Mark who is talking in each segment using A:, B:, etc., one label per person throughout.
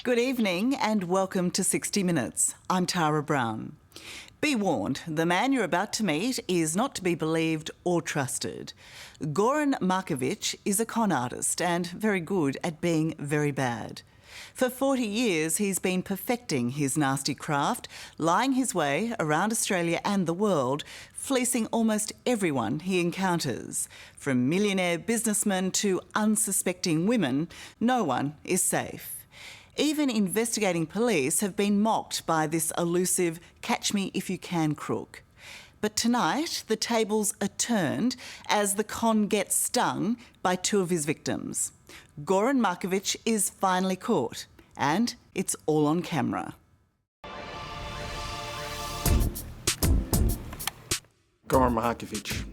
A: Good evening and welcome to 60 Minutes. I'm Tara Brown. Be warned, the man you're about to meet is not to be believed or trusted. Goran Markovic is a con artist and very good at being very bad. For 40 years, he's been perfecting his nasty craft, lying his way around Australia and the world, fleecing almost everyone he encounters. From millionaire businessmen to unsuspecting women, no one is safe. Even investigating police have been mocked by this elusive catch-me-if-you-can crook. But tonight, the tables are turned as the con gets stung by two of his victims. Goran Markovic is finally caught, and it's all on camera.
B: Goran Markovic.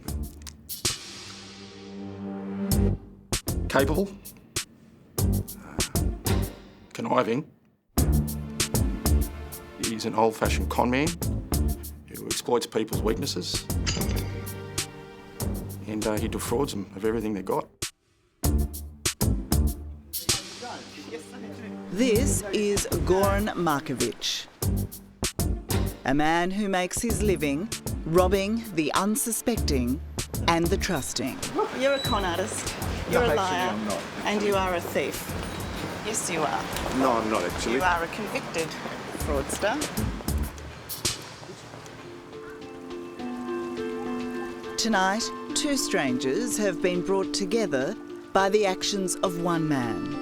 B: Capable. Conniving. He's an old-fashioned con man who exploits people's weaknesses, and he defrauds them of everything they got.
A: This is Goran Markovic, a man who makes his living robbing the unsuspecting and the trusting. You're a con artist, you're a liar,
B: I'm not.
A: and you are a thief. Yes, you are.
B: No, I'm not actually.
A: You are a convicted fraudster. Tonight, two strangers have been brought together by the actions of one man.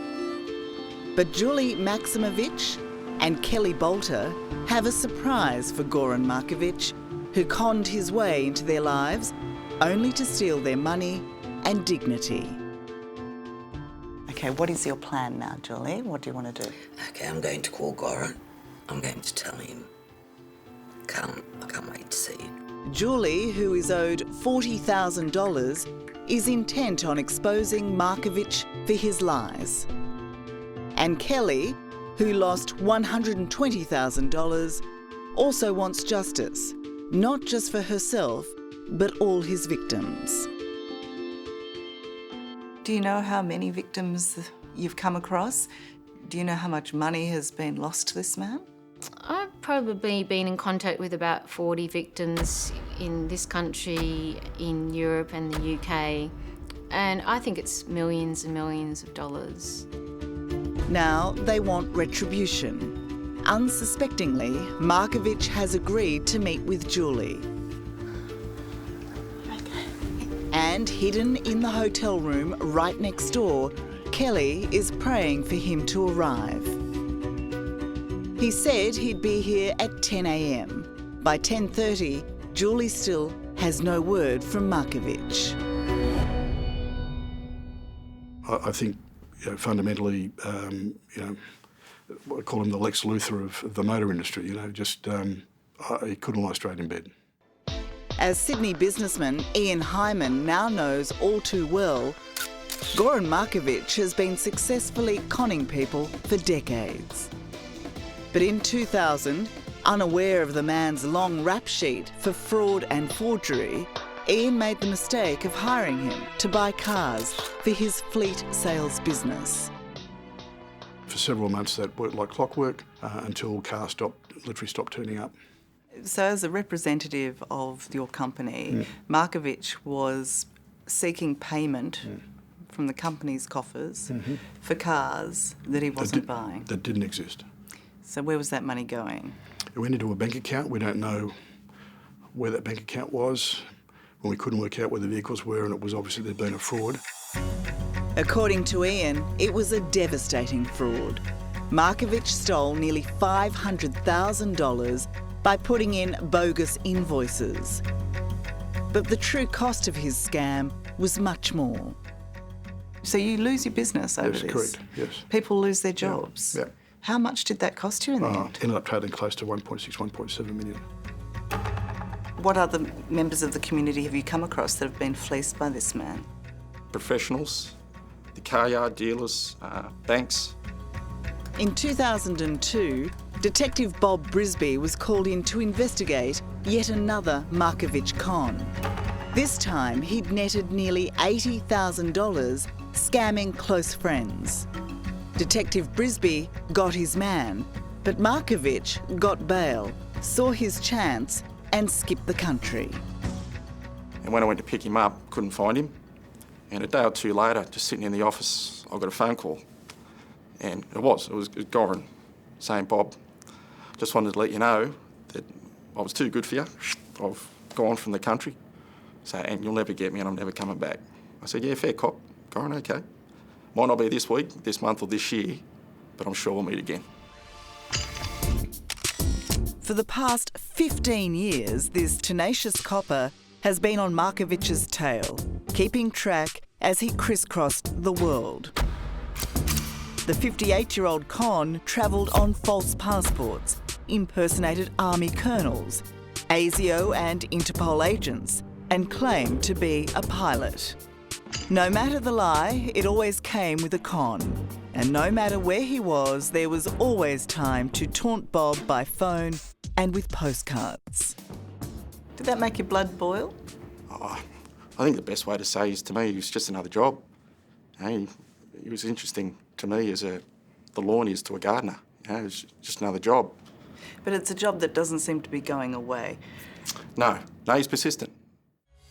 A: But Julie Maximovic and Kelly Bolter have a surprise for Goran Markovic, who conned his way into their lives only to steal their money and dignity. Okay, what is your plan now, Julie? What do you want to do?
C: Okay, I'm going to call Goran. I'm going to tell him. I can't wait to see you.
A: Julie, who is owed $40,000, is intent on exposing Markovic for his lies. And Kelly, who lost $120,000, also wants justice, not just for herself, but all his victims. Do you know how many victims you've come across? Do you know how much money has been lost to this man?
D: I've probably been in contact with about 40 victims in this country, in Europe and the UK, and I think it's millions and millions of dollars.
A: Now they want retribution. Unsuspectingly, Markovic has agreed to meet with Julie. And hidden in the hotel room right next door, Kelly is praying for him to arrive. He said he'd be here at 10 a.m. By 10:30, Julie still has no word from Markovic.
E: I think, fundamentally, I call him the Lex Luthor of the motor industry. He couldn't lie straight in bed.
A: As Sydney businessman Ian Hyman now knows all too well, Goran Markovic has been successfully conning people for decades. But in 2000, unaware of the man's long rap sheet for fraud and forgery, Ian made the mistake of hiring him to buy cars for his fleet sales business.
E: For several months that worked like clockwork until cars literally stopped turning up.
A: So as a representative of your company, Markovic was seeking payment from the company's coffers for cars that he wasn't buying.
E: That didn't exist.
A: So where was that money going?
E: It went into a bank account. We don't know where that bank account was. When we couldn't work out where the vehicles were, and it was obviously there'd been a fraud.
A: According to Ian, it was a devastating fraud. Markovic stole nearly $500,000 by putting in bogus invoices. But the true cost of his scam was much more. So you lose your business over this?
E: Yes, correct, yes.
A: People lose their jobs?
E: Yeah.
A: How much did that cost you in the end?
E: Ended up totaling close to 1.6, 1.7 million.
A: What other members of the community have you come across that have been fleeced by this man?
B: Professionals, the car yard dealers, banks.
A: In 2002, Detective Bob Brisby was called in to investigate yet another Markovic con. This time, he'd netted nearly $80,000 scamming close friends. Detective Brisby got his man, but Markovic got bail, saw his chance and skipped the country.
B: And when I went to pick him up, couldn't find him. And a day or two later, just sitting in the office, I got a phone call. And it was Goran saying, "Bob, just wanted to let you know that I was too good for you. I've gone from the country. So, and you'll never get me and I'm never coming back." I said, "Yeah, fair cop, Goran, okay. Might not be this week, this month or this year, but I'm sure we'll meet again."
A: For the past 15 years, this tenacious copper has been on Markovic's tail, keeping track as he crisscrossed the world. The 58-year-old con travelled on false passports, impersonated army colonels, ASIO and Interpol agents, and claimed to be a pilot. No matter the lie, it always came with a con. And no matter where he was, there was always time to taunt Bob by phone and with postcards. Did that make your blood boil?
B: I think the best way to say is, to me, he was just another job. He was interesting to me as the lawn is to a gardener. It was just another job.
A: But it's a job that doesn't seem to be going away.
B: No, he's persistent.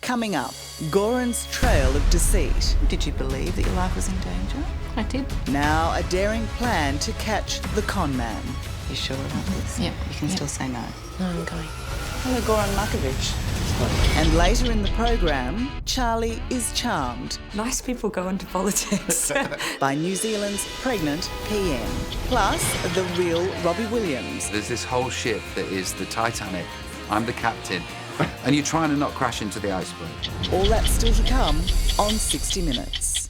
A: Coming up, Goran's trail of deceit. Did you believe that your life was in danger?
D: I did.
A: Now a daring plan to catch the con man. You sure about this?
D: Yeah.
A: You can still say no.
D: No, I'm going.
A: Hello, Goran Markovic. And later in the program, Charlie is charmed
F: Nice people go into politics.
A: by New Zealand's pregnant PM. Plus, the real Robbie Williams.
G: There's this whole ship that is the Titanic. I'm the captain. And you're trying to not crash into the iceberg.
A: All that's still to come on 60 Minutes.